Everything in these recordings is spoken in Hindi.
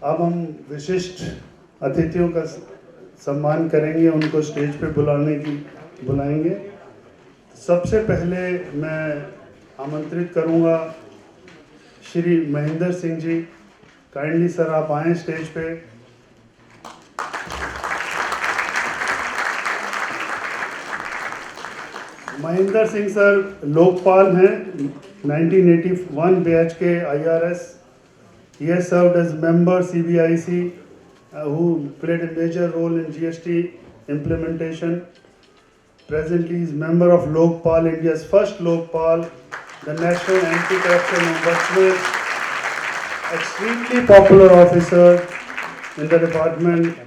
अब हम विशिष्ट अतिथियों का सम्मान करेंगे, उनको स्टेज पे बुलाएंगे। सबसे पहले मैं आमंत्रित करूंगा श्री महेंद्र सिंह जी। काइंडली सर आप आएँ स्टेज पे। महेंद्र सिंह सर लोकपाल हैं, 1981 बैच के IRS। He has served as member CBIC, who played a major role in GST implementation. Presently, he is member of Lokpal, India's first Lokpal, the National Anti-Corruption Ombudsman, extremely popular officer in the department.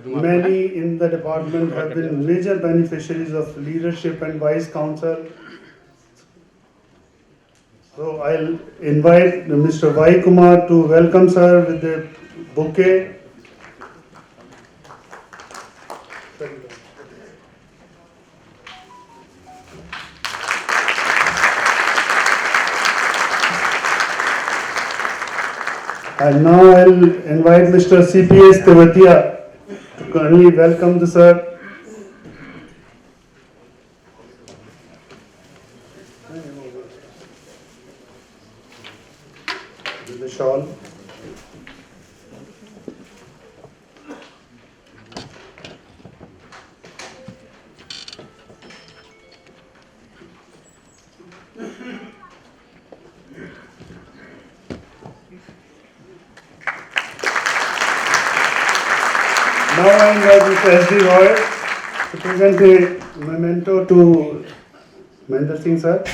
Many in the department have been major beneficiaries of leadership and wise counsel. So I'll invite Mr. Y. Kumar to welcome sir with the bouquet. And now I'll invite Mr. CPS Tevatia to kindly welcome the sir. With the shawl. Now I invite Mr. S.D. Roy to present a memento to Mahendra Singh sir.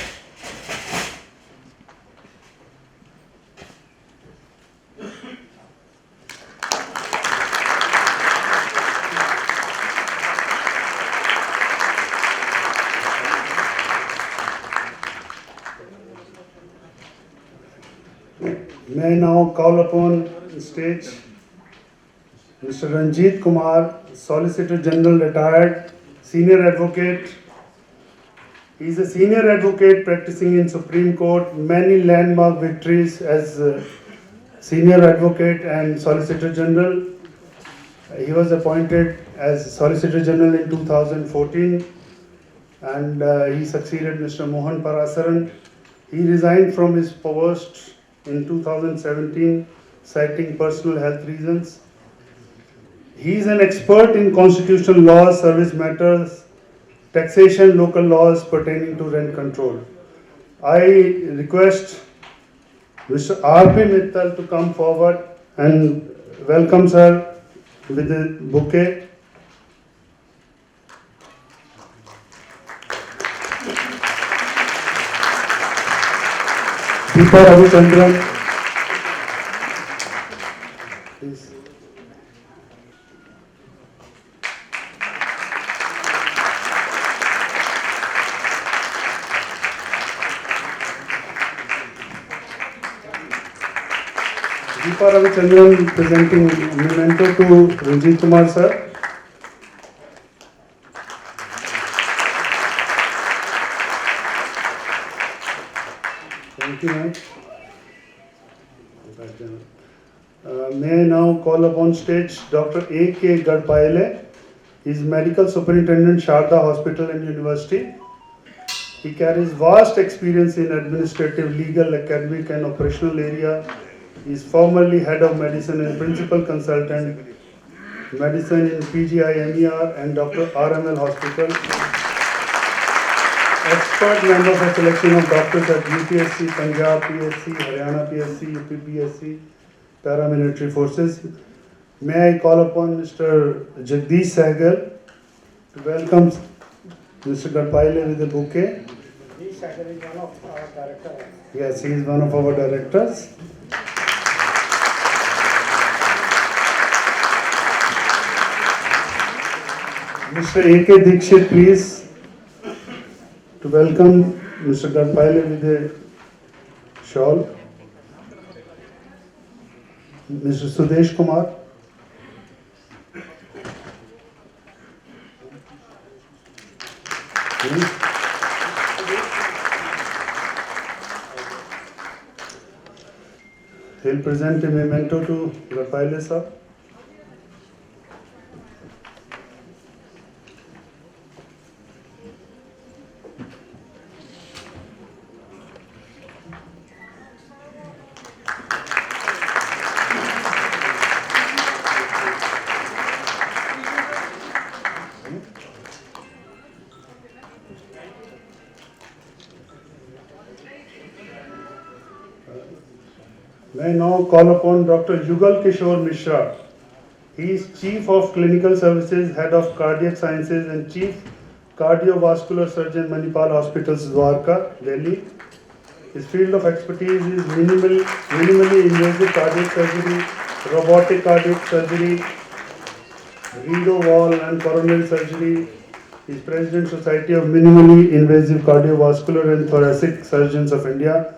May I now call upon the stage Mr. Ranjit Kumar, Solicitor General retired, Senior Advocate. He is a Senior Advocate practicing in Supreme Court, many landmark victories as Senior Advocate and Solicitor General. He was appointed as Solicitor General in 2014 and he succeeded Mr. Mohan Parasaran. He resigned from his post in 2017 citing personal health reasons. He is an expert in constitutional law, service matters, taxation, local laws pertaining to rent control. I request Mr. R.P. Mittal to come forward and welcome sir with the bouquet. Deepa Ravichandran, please. Deepa Ravichandran presenting memento to Ranjit Kumar sir. Thank you, ma'am. May I now call upon stage Dr. A.K. Gadpaile. He is Medical Superintendent, Sharda Hospital and University. He carries vast experience in administrative, legal, academic and operational area. He is formerly Head of Medicine and Principal Consultant, Medicine in PGI MER and Dr. RML Hospital. Expert member for selection of doctors at UPSC, Punjab PSC, Haryana PSC, UP PSC, paramilitary forces. May I call upon Mr. Jagdish Sehgal to welcome Mr. Gadpaile with a bouquet. Jagdish Sehgal is one of our directors. Yes, he is one of our directors. Mr. A.K. Dikshit, please, to welcome Mr. Gadpaile with a shawl. Mr. Sudesh Kumar. He'll will present a memento to Rafael sir. I now call upon Dr. Yugal Kishore Mishra. He is Chief of Clinical Services, Head of Cardiac Sciences and Chief Cardiovascular Surgeon, Manipal Hospitals, Dwarka, Delhi. His field of expertise is minimally invasive cardiac surgery, robotic cardiac surgery, redo wall and coronary surgery. He is President Society of Minimally Invasive Cardiovascular and Thoracic Surgeons of India.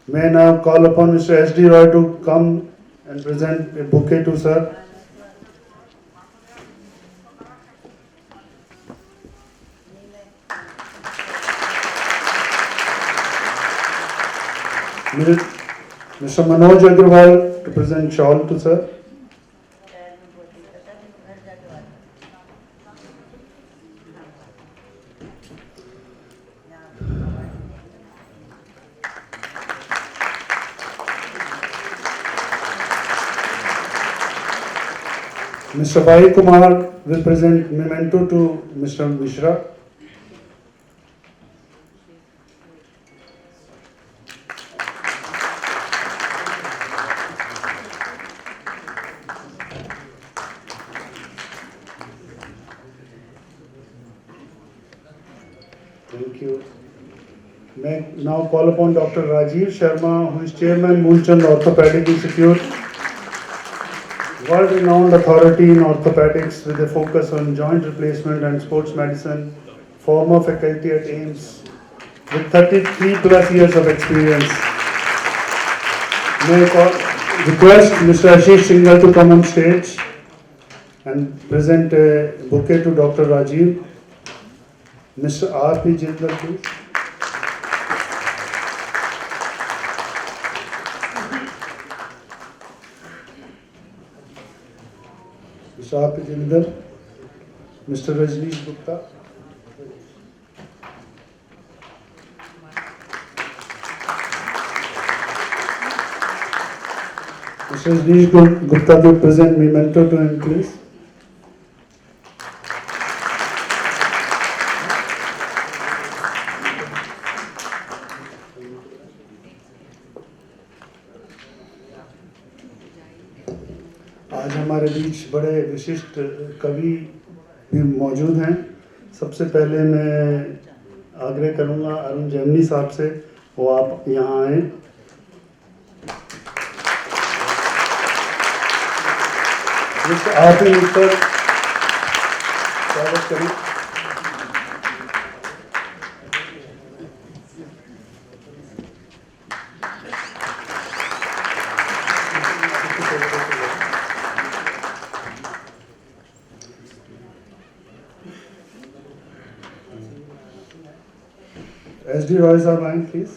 May I now call upon Mr. S.D. Roy to come and present a bouquet to sir. Mr. Manoj Agrawal to present shawl to sir. Mr. Bhai Kumar will present memento to Mr. Mishra. Thank you. May I now call upon Dr. Rajiv Sharma, who is Chairman Moolchand Orthopedic Institute, world-renowned authority in orthopedics with a focus on joint replacement and sports medicine, former faculty at AIIMS with 33 plus years of experience. May I request Mr. Ashish Singhal to come on stage and present a bouquet to Dr. Rajiv. Mr. R.P. Jindal, please. Mr. R.P. Jindal. Mr. Rajneesh Gupta. Mr. Rajneesh Gupta to present memento to him, please. आज हमारे बीच बड़े विशिष्ट कवि भी मौजूद हैं। सबसे पहले मैं आग्रह करूंगा अरुण जैमिनी साहब से, वो आप यहाँ आए। आप ही मिलकर स्वागत करें। S.D. Roy साहब आएं प्लीज।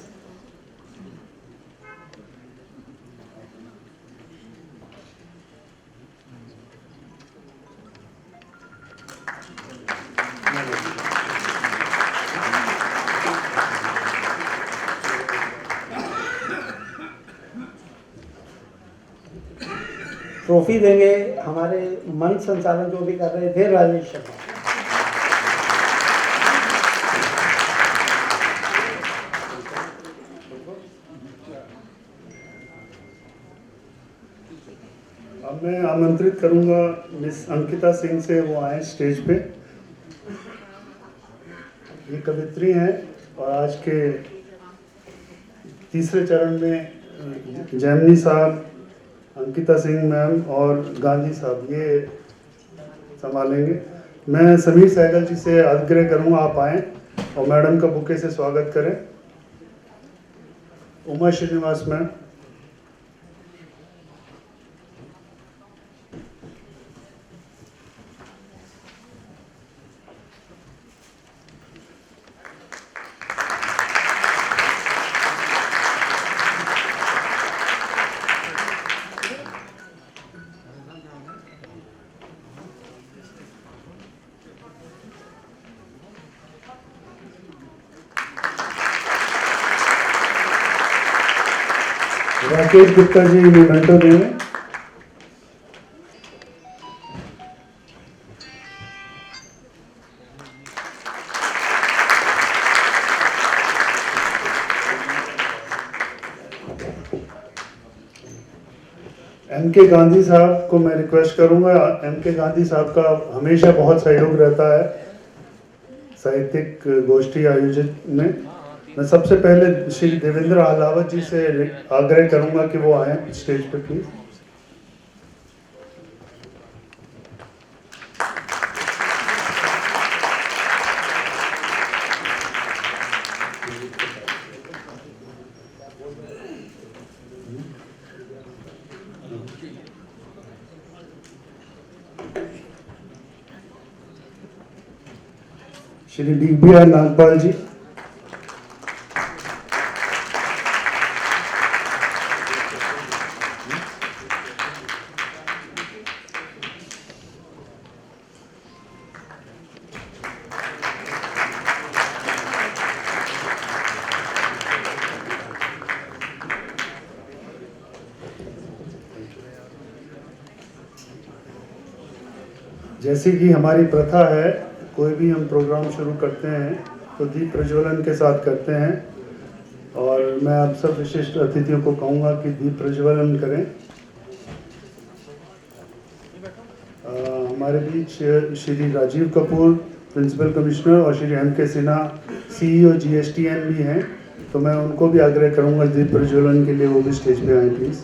ट्रॉफी देंगे हमारे मंच संचालन जो भी कर रहे थे राजेश शर्मा। अब मैं आमंत्रित करूंगा मिस अंकिता सिंह से, वो आए स्टेज पे। ये कवित्री हैं और आज के तीसरे चरण में जैमिनी साहब, अंकिता सिंह मैम और गांधी साहब ये संभालेंगे। मैं समीर सहगल जी से आग्रह करूंगा आप आएँ और मैडम का बुके से स्वागत करें। उमा श्रीनिवास मैम। राकेश गुप्ता जी मेमेंटो देंगे। एम के गांधी साहब को मैं रिक्वेस्ट करूंगा। एम के गांधी साहब का हमेशा बहुत सहयोग रहता है साहित्यिक गोष्ठी आयोजित में। मैं सबसे पहले श्री देवेंद्र अहलावत जी से आग्रह करूंगा कि वो आए स्टेज पर प्लीज। श्री DBR नागपाल जी, जैसे कि हमारी प्रथा है, कोई भी हम प्रोग्राम शुरू करते हैं तो दीप प्रज्वलन के साथ करते हैं और मैं आप सब विशिष्ट अतिथियों को कहूँगा कि दीप प्रज्वलन करें। हमारे बीच श्री राजीव कपूर प्रिंसिपल कमिश्नर और Shri M.K. Sinha CEO GSTN भी हैं, तो मैं उनको भी आग्रह करूँगा दीप प्रज्वलन के लिए वो भी स्टेज पे आए प्लीज़।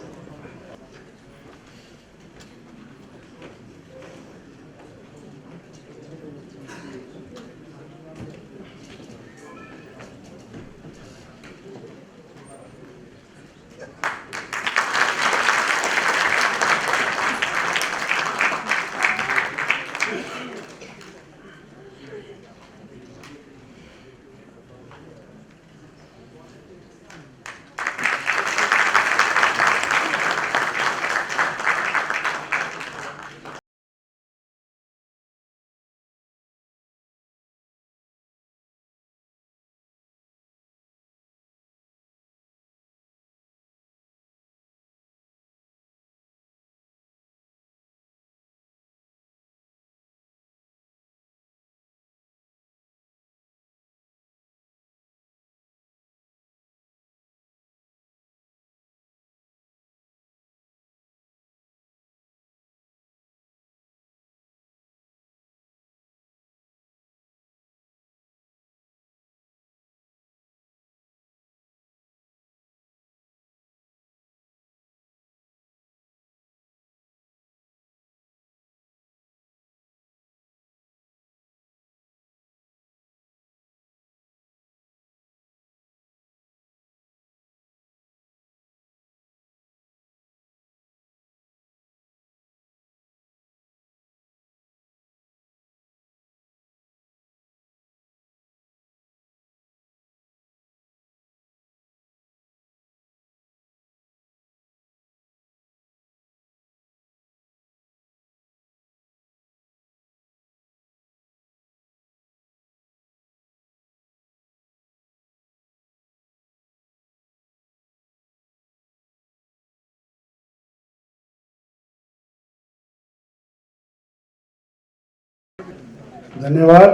धन्यवाद।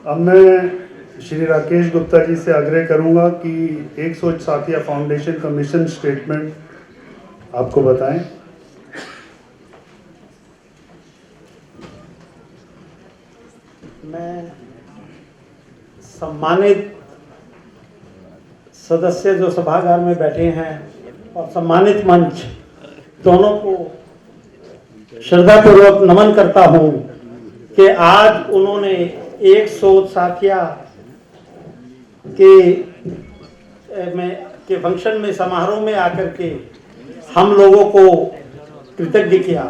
अब मैं श्री राकेश गुप्ता जी से आग्रह करूंगा कि एक सोच साथिया फाउंडेशन का मिशन स्टेटमेंट आपको बताएं। मैं सम्मानित सदस्य जो सभागार में बैठे हैं और सम्मानित मंच दोनों को श्रद्धापूर्वक नमन करता हूं कि आज उन्होंने एक सोच साथिया के फंक्शन में समारोह में आकर के हम लोगों को कृतज्ञ किया।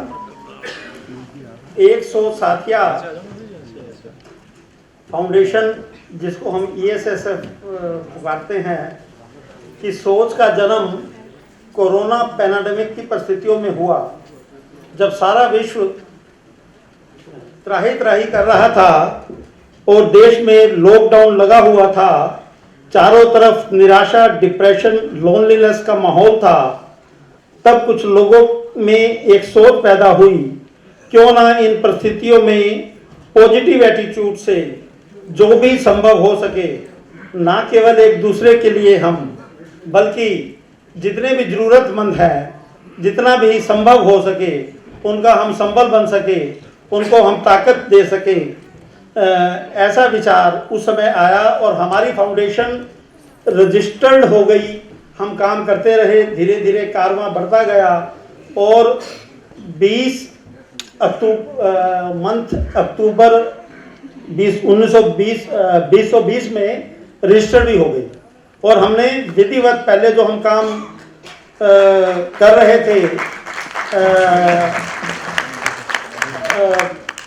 एक सोच साथिया फाउंडेशन जिसको हम ESSF पुकारते हैं कि सोच का जन्म कोरोना पैंडेमिक की परिस्थितियों में हुआ, जब सारा विश्व त्राही त्राही कर रहा था और देश में लॉकडाउन लगा हुआ था, चारों तरफ निराशा, डिप्रेशन, लोनलीनेस का माहौल था। तब कुछ लोगों में एक सोच पैदा हुई, क्यों ना इन परिस्थितियों में पॉजिटिव एटीट्यूड से जो भी संभव हो सके, ना केवल एक दूसरे के लिए हम, बल्कि जितने भी ज़रूरतमंद हैं, जितना भी संभव हो सके उनका हम संबल बन सके, उनको हम ताकत दे सके, ऐसा विचार उस समय आया और हमारी फाउंडेशन रजिस्टर्ड हो गई। हम काम करते रहे, धीरे धीरे कारवां बढ़ता गया और 2020 में रजिस्टर्ड भी हो गई। और हमने विधिवत पहले जो हम काम कर रहे थे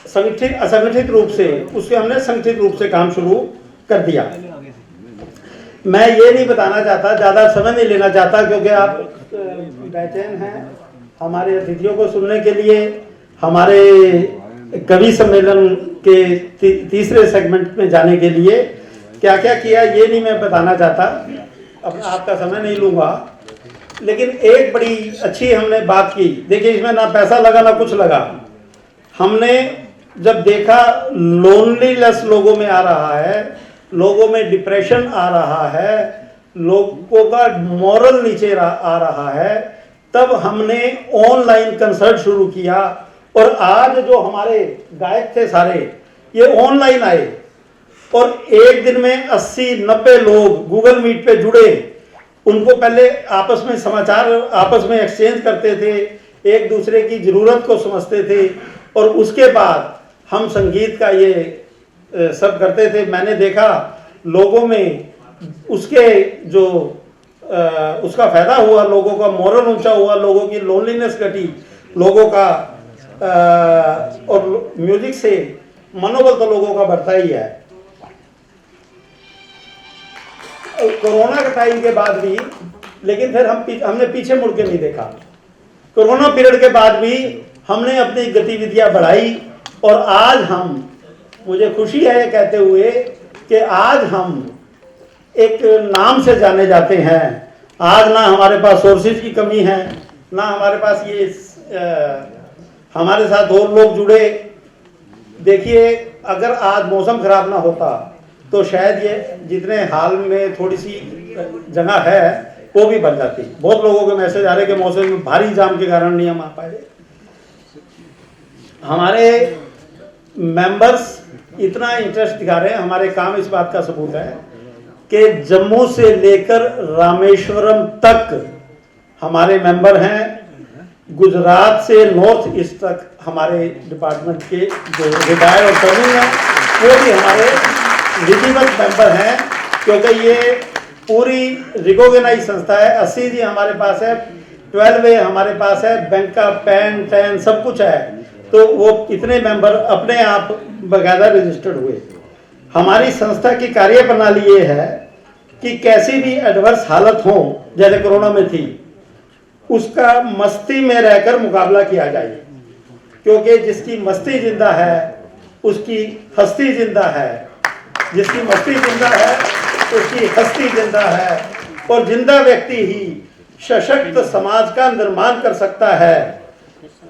संगठित असंगठित रूप से, उसके हमने संगठित रूप से काम शुरू कर दिया। मैं ये नहीं बताना चाहता, ज़्यादा समय नहीं लेना चाहता, क्योंकि आप बेचैन हैं हमारे अतिथियों को सुनने के लिए। हमारे कवि सम्मेलन के तीसरे सेगमेंट में जाने के लिए क्या क्या किया ये नहीं मैं बताना चाहता, अब आपका समय नहीं लूँगा। लेकिन एक बड़ी अच्छी हमने बात की। देखिए, इसमें ना पैसा लगा ना कुछ लगा। हमने जब देखा लोनलीनेस लोगों में आ रहा है, लोगों में डिप्रेशन आ रहा है, लोगों का मॉरल नीचे आ रहा है, तब हमने ऑनलाइन कंसर्ट शुरू किया। और आज जो हमारे गायक थे सारे, ये ऑनलाइन आए और एक दिन में 80-90 लोग गूगल मीट पे जुड़े। उनको पहले आपस में समाचार आपस में एक्सचेंज करते थे, एक दूसरे की ज़रूरत को समझते थे, और उसके बाद हम संगीत का ये सब करते थे। मैंने देखा लोगों में उसके जो उसका फ़ायदा हुआ, लोगों का मोरल ऊंचा हुआ, लोगों की लोनलीनेस घटी, लोगों का और म्यूजिक से मनोबल तो लोगों का बढ़ता ही है। कोरोना के टाइम के बाद भी, लेकिन फिर हमने पीछे मुड़ के नहीं देखा। कोरोना पीरियड के बाद भी हमने अपनी गतिविधियां बढ़ाई और आज हम, मुझे खुशी है ये कहते हुए कि आज हम एक नाम से जाने जाते हैं। आज ना हमारे पास सोर्सेज की कमी है, ना हमारे पास ये हमारे साथ और लोग जुड़े। देखिए, अगर आज मौसम खराब ना होता तो शायद ये जितने हाल में थोड़ी सी जगह है वो भी बन जाती। बहुत लोगों के मैसेज आ रहे कि मौसम में भारी जाम के कारण नहीं हम आ पाए। हमारे मेंबर्स इतना इंटरेस्ट दिखा रहे हैं, हमारे काम इस बात का सबूत है कि जम्मू से लेकर रामेश्वरम तक हमारे मेंबर हैं। गुजरात से नॉर्थ ईस्ट तक हमारे डिपार्टमेंट के जो रिटायर्ड और सर्विंग हैं वो भी हमारे विधिवत मेंबर हैं, क्योंकि ये पूरी रिकॉग्नाइज संस्था है। 80 जी हमारे पास है, 12 हमारे पास है, बैंक का पैन टैन सब कुछ है। तो वो इतने मेंबर अपने आप बकायदा रजिस्टर्ड हुए। हमारी संस्था की कार्य प्रणाली ये है कि कैसी भी एडवर्स हालत हो, जैसे कोरोना में थी, उसका मस्ती में रहकर मुकाबला किया जाए, क्योंकि जिसकी मस्ती जिंदा है उसकी हस्ती जिंदा है, जिसकी मस्ती जिंदा है उसकी हस्ती जिंदा है, और जिंदा व्यक्ति ही सशक्त समाज का निर्माण कर सकता है।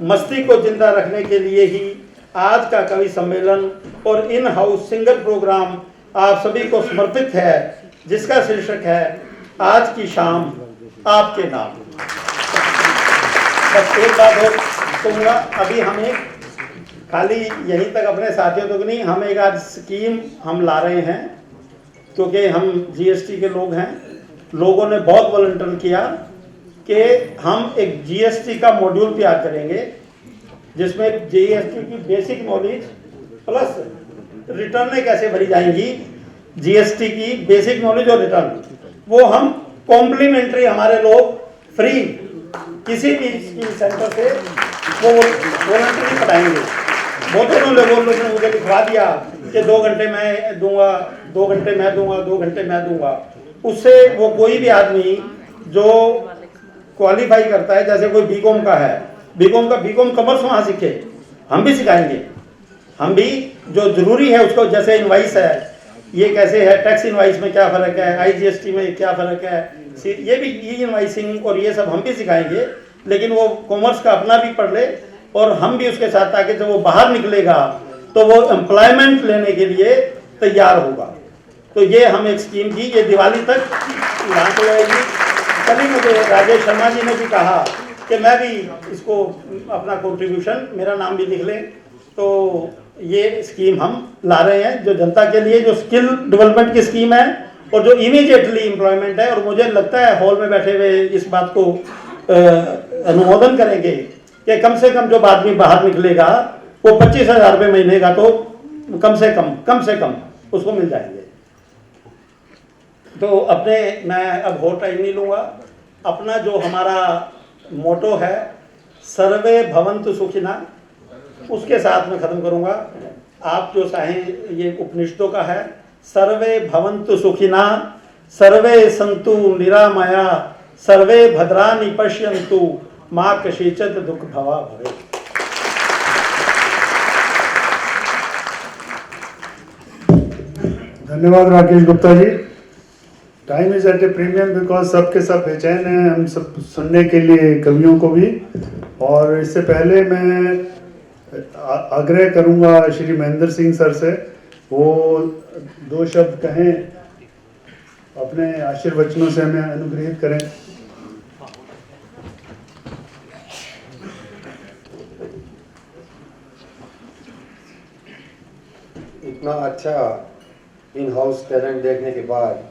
मस्ती को जिंदा रखने के लिए ही आज का कवि सम्मेलन और इन हाउस सिंगर प्रोग्राम आप सभी को समर्पित है, जिसका शीर्षक है आज की शाम आपके नाम। बस एक बात और कहूँगा, अभी हम एक खाली यहीं तक अपने साथियों तक नहीं, हम एक आज स्कीम हम ला रहे हैं, क्योंकि हम जीएसटी के लोग हैं। लोगों ने बहुत वॉलंटियर किया कि हम एक जीएसटी का मॉड्यूल तैयार करेंगे, जिसमें जीएसटी की बेसिक नॉलेज प्लस रिटर्नें कैसे भरी जाएंगी, जीएसटी की बेसिक नॉलेज और रिटर्न, वो हम कॉम्प्लीमेंट्री हमारे लोग फ्री किसी भी सेंटर से वो वॉलंटियरली पढ़ाएंगे। बहुतों लोगों ने मुझे लिखवा दिया कि 2 घंटे मैं दूंगा, 2 घंटे मैं दूंगा, 2 घंटे मैं दूंगा। उससे वो कोई भी आदमी जो क्वालिफाई करता है, जैसे कोई बीकॉम का है, बीकॉम कॉमर्स वहाँ सीखे, हम भी सिखाएंगे। हम भी जो जरूरी है उसको, जैसे इनवाइस है, ये कैसे है, टैक्स इनवाइस में क्या फ़र्क है, आईजीएसटी में क्या फ़र्क है, ये भी ई इनवाइसिंग और ये सब हम भी सिखाएंगे। लेकिन वो कॉमर्स का अपना भी पढ़ ले और हम भी उसके साथ, ताकि जब वो बाहर निकलेगा तो वो एम्प्लॉयमेंट लेने के लिए तैयार होगा। तो ये हम एक स्कीम की, ये दिवाली तक यहाँ पे आएगी। कल ही मुझे राजेश शर्मा जी ने भी कहा कि मैं भी इसको अपना कंट्रीब्यूशन, मेरा नाम भी लिख लें। तो ये स्कीम हम ला रहे हैं जो जनता के लिए, जो स्किल डेवलपमेंट की स्कीम है और जो इमीडिएटली एम्प्लॉयमेंट है। और मुझे लगता है हॉल में बैठे हुए इस बात को अनुमोदन करेंगे कि कम से कम जो आदमी बाहर निकलेगा वो 25,000 रुपये महीने का तो कम से कम उसको मिल जाएंगे। तो अपने, मैं अब और टाइम नहीं लूँगा। अपना जो हमारा मोटो है सर्वे भवन्तु सुखिना, उसके साथ में ख़त्म करूँगा। आप जो चाहें, ये उपनिषदों का है, सर्वे भवन्तु सुखिना, सर्वे सन्तु निरामया, सर्वे भद्राणि पश्यन्तु, मा कश्चित् दुःख भवा भवेत्। धन्यवाद Rakesh Gupta ji. Time is at a premium because सबके सब बेचैन हैं, हम सब सुनने के लिए कवियों को भी। और इससे पहले मैं आग्रह करूंगा श्री महेंद्र सिंह सर से, वो 2 शब्द कहें, अपने आशीर्वचनों से हमें अनुग्रहित करें। इतना अच्छा इन हाउस टैलेंट देखने के बाद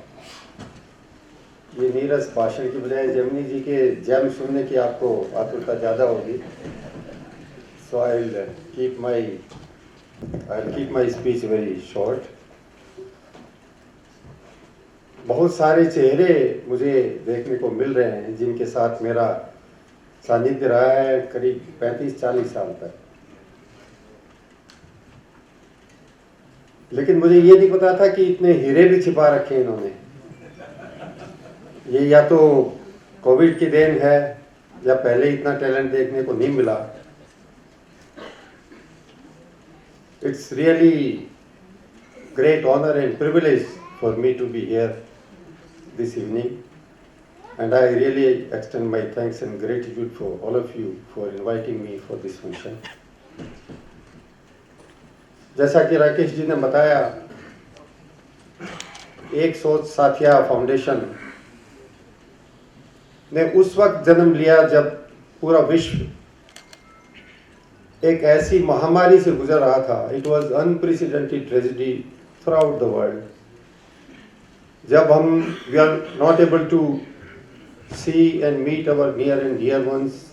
ये नीरस भाषण की बजाय जमुनी जी के जैम सुनने की आपको आतुरता ज़्यादा होगी। So I will keep my speech very short. बहुत सारे चेहरे मुझे देखने को मिल रहे हैं जिनके साथ मेरा सानिध्य रहा है करीब 35-40 साल तक। लेकिन मुझे ये नहीं पता था कि इतने हीरे भी छिपा रखे हैं इन्होंने। ये या तो कोविड की देन है या पहले इतना टैलेंट देखने को नहीं मिला। It's really great honour and privilege for me to be here this evening and I really extend my thanks and gratitude for all of you for inviting me for this function. जैसा कि राकेश जी ने बताया, एक सोच साथिया फाउंडेशन ने उस वक्त जन्म लिया जब पूरा विश्व एक ऐसी महामारी से गुजर रहा था। It was unprecedented tragedy throughout the world. जब हम we are not able to see and meet our near and dear ones,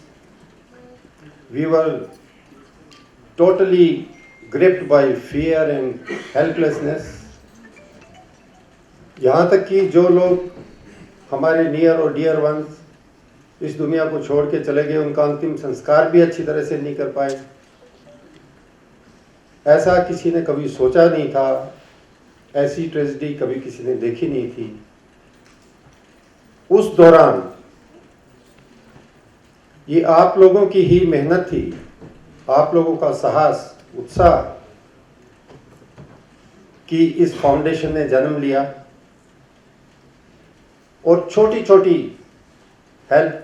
we were totally gripped by fear and helplessness। यहाँ तक कि जो लोग हमारे नियर और डियर वंस इस दुनिया को छोड़ के चले गए, उनका अंतिम संस्कार भी अच्छी तरह से नहीं कर पाए। ऐसा किसी ने कभी सोचा नहीं था, ऐसी ट्रेजेडी कभी किसी ने देखी नहीं थी। उस दौरान ये आप लोगों की ही मेहनत थी, आप लोगों का साहस, उत्साह कि इस फाउंडेशन ने जन्म लिया और छोटी छोटी हेल्प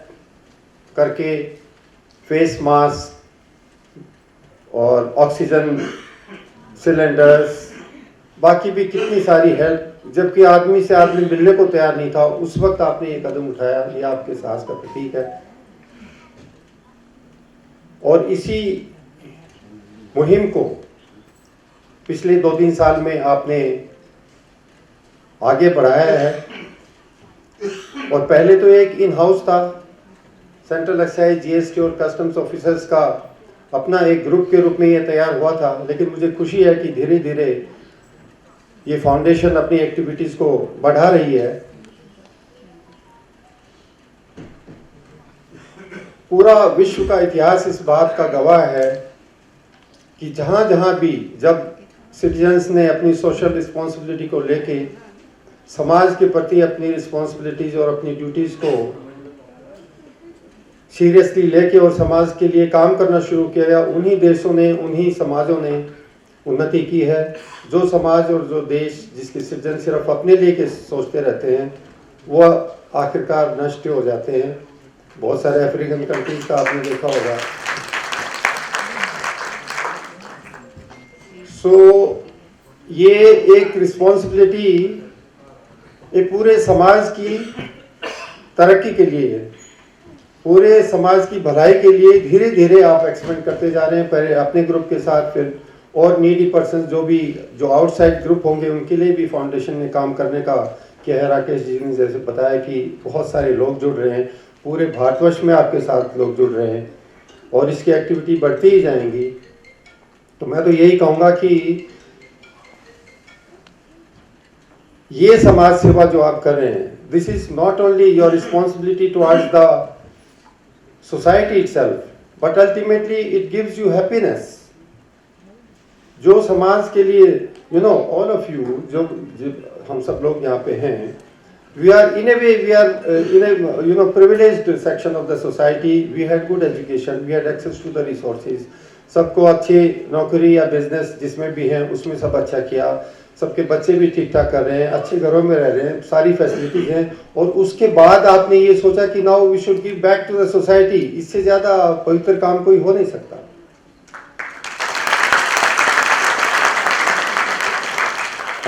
करके फेस मास्क और ऑक्सीजन सिलेंडर्स, बाकी भी कितनी सारी हेल्प, जबकि आदमी से आदमी मिलने को तैयार नहीं था, उस वक्त आपने ये कदम उठाया। ये आपके साहस का प्रतीक है। और इसी मुहिम को पिछले 2-3 साल में आपने आगे बढ़ाया है। और पहले तो एक इन हाउस था, सेंट्रल एक्साइज, जीएसटी और कस्टम्स ऑफिसर्स का अपना एक ग्रुप के रूप में ये तैयार हुआ था। लेकिन मुझे खुशी है कि धीरे धीरे ये फाउंडेशन अपनी एक्टिविटीज़ को बढ़ा रही है। पूरा विश्व का इतिहास इस बात का गवाह है कि जहाँ जहाँ भी जब सिटीजन्स ने अपनी सोशल रिस्पॉन्सिबिलिटी को लेके समाज के प्रति अपनी रिस्पॉन्सिबिलिटीज़ और अपनी ड्यूटीज़ को सीरियसली लेके और समाज के लिए काम करना शुरू किया, उन्हीं देशों ने, उन्हीं समाजों ने उन्नति की है। जो समाज और जो देश जिसके सिटीजन सिर्फ अपने लिए के सोचते रहते हैं, वो आखिरकार नष्ट हो जाते हैं। बहुत सारे अफ्रीकन कंट्रीज का आपने देखा होगा। सो ये एक रिस्पॉन्सिबिलिटी ये पूरे समाज की तरक्की के लिए है, पूरे समाज की भलाई के लिए धीरे धीरे आप एक्सपेंड करते जा रहे हैं, पहले अपने ग्रुप के साथ, फिर और नीडी पर्सन जो आउटसाइड ग्रुप होंगे उनके लिए भी फाउंडेशन में काम करने का क्या है। राकेश जी ने जैसे बताया कि बहुत सारे लोग जुड़ रहे हैं, पूरे भारतवर्ष में आपके साथ लोग जुड़ रहे हैं और इसकी एक्टिविटी बढ़ती ही जाएंगी। तो मैं तो यही कहूँगा कि ये समाज सेवा जो आप कर रहे हैं, this is not only your responsibility towards the society itself, but ultimately it gives you happiness. जो समाज के लिए ऑल ऑफ यू जो हम सब लोग यहाँ पे हैं, we are in a way we are in a privileged section of the society. We had good education, we had access to the resources, सबको अच्छी नौकरी या बिजनेस जिसमें भी हैं उसमें सब अच्छा किया, सबके बच्चे भी ठीक ठाक कर रहे हैं, अच्छे घरों में रह रहे हैं, सारी फैसिलिटीज हैं, और उसके बाद आपने ये सोचा कि now we should give back to the society. इससे ज़्यादा पवित्र काम कोई हो नहीं सकता।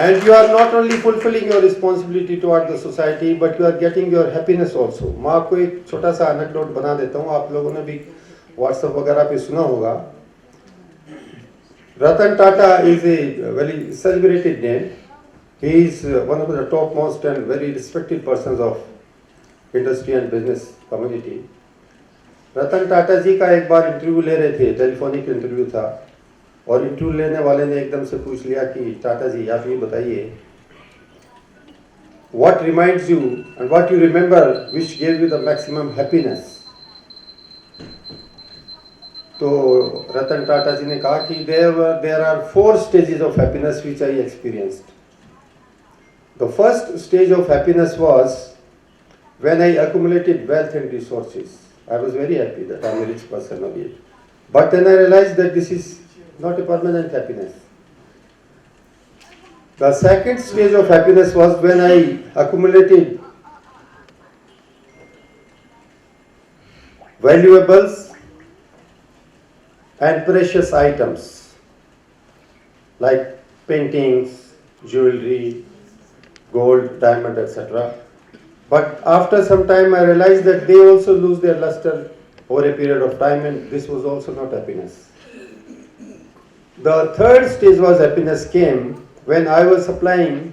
And you are not only fulfilling your responsibility toward the society, but you are getting your happiness also. मैं आपको एक छोटा सा एनेक्डोट बना देता हूँ, आप लोगों ने भी व्हाट्सएप वगैरह पे सुना होगा। Ratan Tata is a very celebrated name. He is one of the topmost and very respected persons of industry and business community. Ratan Tata जी का एक बार इंटरव्यू ले रहे थे, टेलीफोनिक इंटरव्यू था, और इंटरव्यू लेने वाले ने एकदम से पूछ लिया कि टाटा जी आप ये बताइए, what reminds you and what you remember which gave you the maximum happiness? तो रतन टाटा जी ने कहा कि there are 4 stages of happiness which I experienced. The first stage of happiness was when I accumulated wealth and resources. I was very happy that I am a rich person of it. But then I realized that this is not a permanent happiness. The second stage of happiness was when I accumulated valuables and precious items like paintings, jewelry, gold, diamond, etc. But after some time I realized that they also lose their luster over a period of time, and this was also not happiness. The third stage was happiness came when I was supplying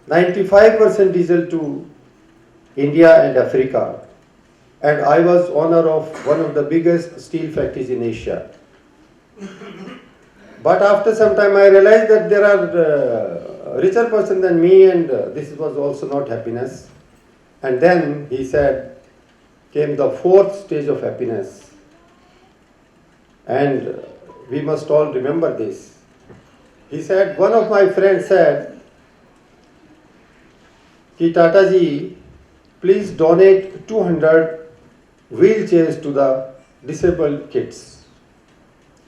95% diesel to India and Africa, and I was owner of one of the biggest steel factories in Asia. But after some time I realized that there are richer person than me, and this was also not happiness. And then he said, came the fourth stage of happiness, and we must all remember this. He said, one of my friends said, कि Tata ji, please donate 200 wheelchairs to the disabled kids.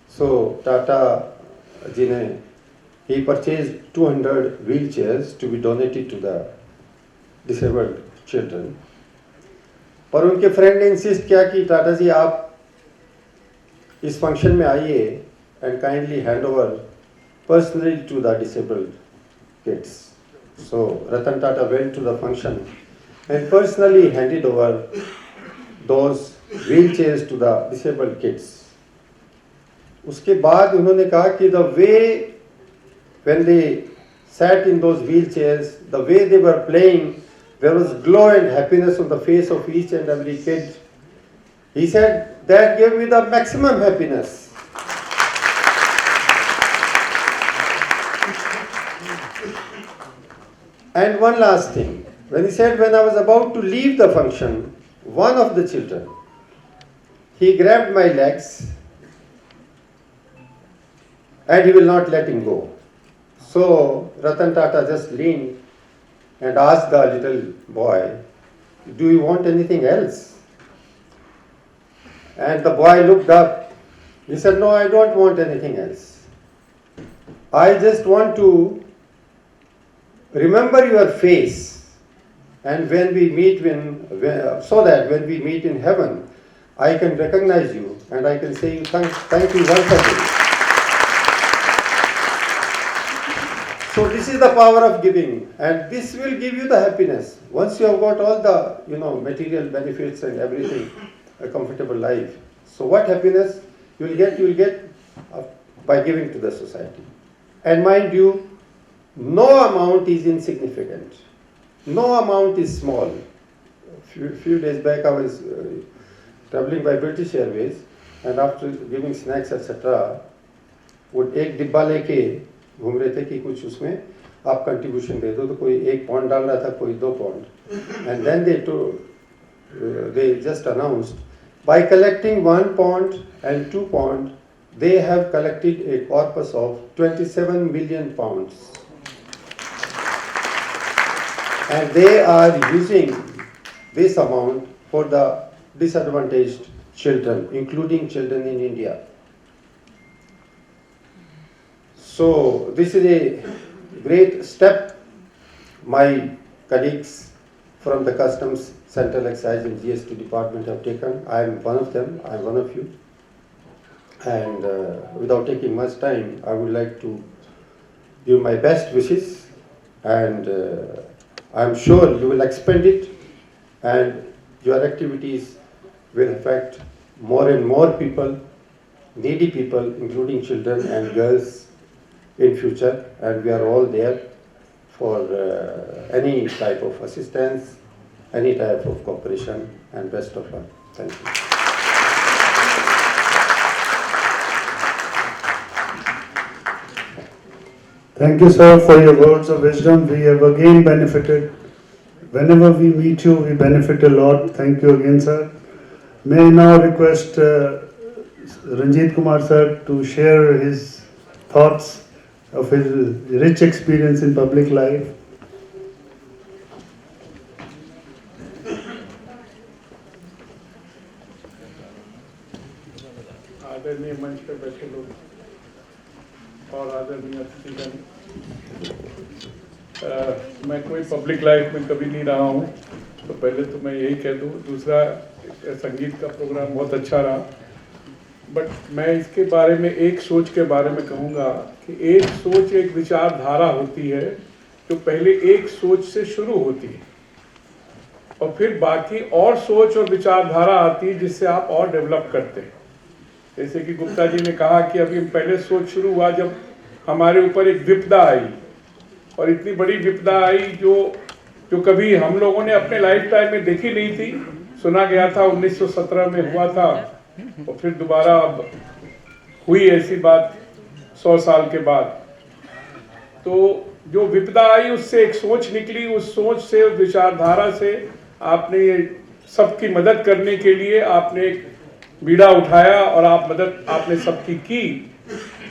So Tata ji ne, he purchased 200 wheelchairs to be donated to the disabled children. पर उनके फ्रेंड ने इंसिस्ट किया कि टाटा जी आप इस फंक्शन में आइए and kindly hand over personally to the disabled kids. So Ratan Tata went to the function and personally handed over those wheel chairs to the disabled kids. उसके बाद उन्होंने कहा कि the way when they sat in those wheelchairs, the way they were playing, there was glow and happiness on the face of each and every kid. He said, that gave me the maximum happiness. And one last thing, when he said, when I was about to leave the function, one of the children, he grabbed my legs and he will not let him go. So Ratan Tata just leaned and asked the little boy, do you want anything else? And the boy looked up. He said, no, I don't want anything else. I just want to remember your face, and when we meet so that when we meet in heaven, I can recognize you and I can say thank you once again. So this is the power of giving, and this will give you the happiness. Once you have got all the material benefits and everything, a comfortable life. So what happiness you will get by giving to the society. And mind you, no amount is insignificant. No amount is small. Few days back I was traveling by British Airways, and after giving snacks etc. वो एक डिब्बा लेके घूम रहे थे कि कुछ उसमें आप कंट्रीब्यूशन दे दो, तो कोई 1 पाउंड डाल रहा था, कोई 2 pound, and then they just announced by collecting 1 pound and 2 pound they have collected a corpus of 27 million pounds, and they are using this amount for the disadvantaged children, including children in India. So this is a great step my colleagues from the Customs, Central Excise and GST Department have taken. I am one of them, I am one of you. And without taking much time, I would like to give my best wishes, and I am sure you will expend it, and your activities will affect more and more people, needy people, including children and girls in future, and we are all there for any type of assistance, any type of cooperation, and best of luck. Thank you. Thank you, sir, for your words of wisdom. We have again benefited. Whenever we meet you, we benefit a lot. Thank you again, sir. May I now request Ranjit Kumar, sir, to share his thoughts of his rich experience in public life. आदरणीय मंच पर बैठे लोग और आदरणीय अतिथिगण, मैं कोई पब्लिक लाइफ में कभी नहीं रहा हूँ, तो पहले तो मैं यही कह दूँ। दूसरा, संगीत का प्रोग्राम बहुत अच्छा रहा, बट मैं इसके बारे में एक सोच के बारे में कहूँगा कि एक सोच, एक विचारधारा होती है जो पहले एक सोच से शुरू होती है और फिर बाकी और सोच और विचारधारा आती है जिससे आप और डेवलप करते हैं। जैसे कि गुप्ता जी ने कहा कि अभी पहले सोच शुरू हुआ जब हमारे ऊपर एक विपदा आई, और इतनी बड़ी विपदा आई जो कभी हम लोगों ने अपने लाइफ टाइम में देखी नहीं थी। सुना गया था 1917 में हुआ था, और फिर दोबारा अब हुई ऐसी बात 100 साल के बाद। तो जो विपदा आई उससे एक सोच निकली, उस सोच से, विचारधारा से आपने सबकी मदद करने के लिए आपने एक बीड़ा उठाया और आपने सबकी की।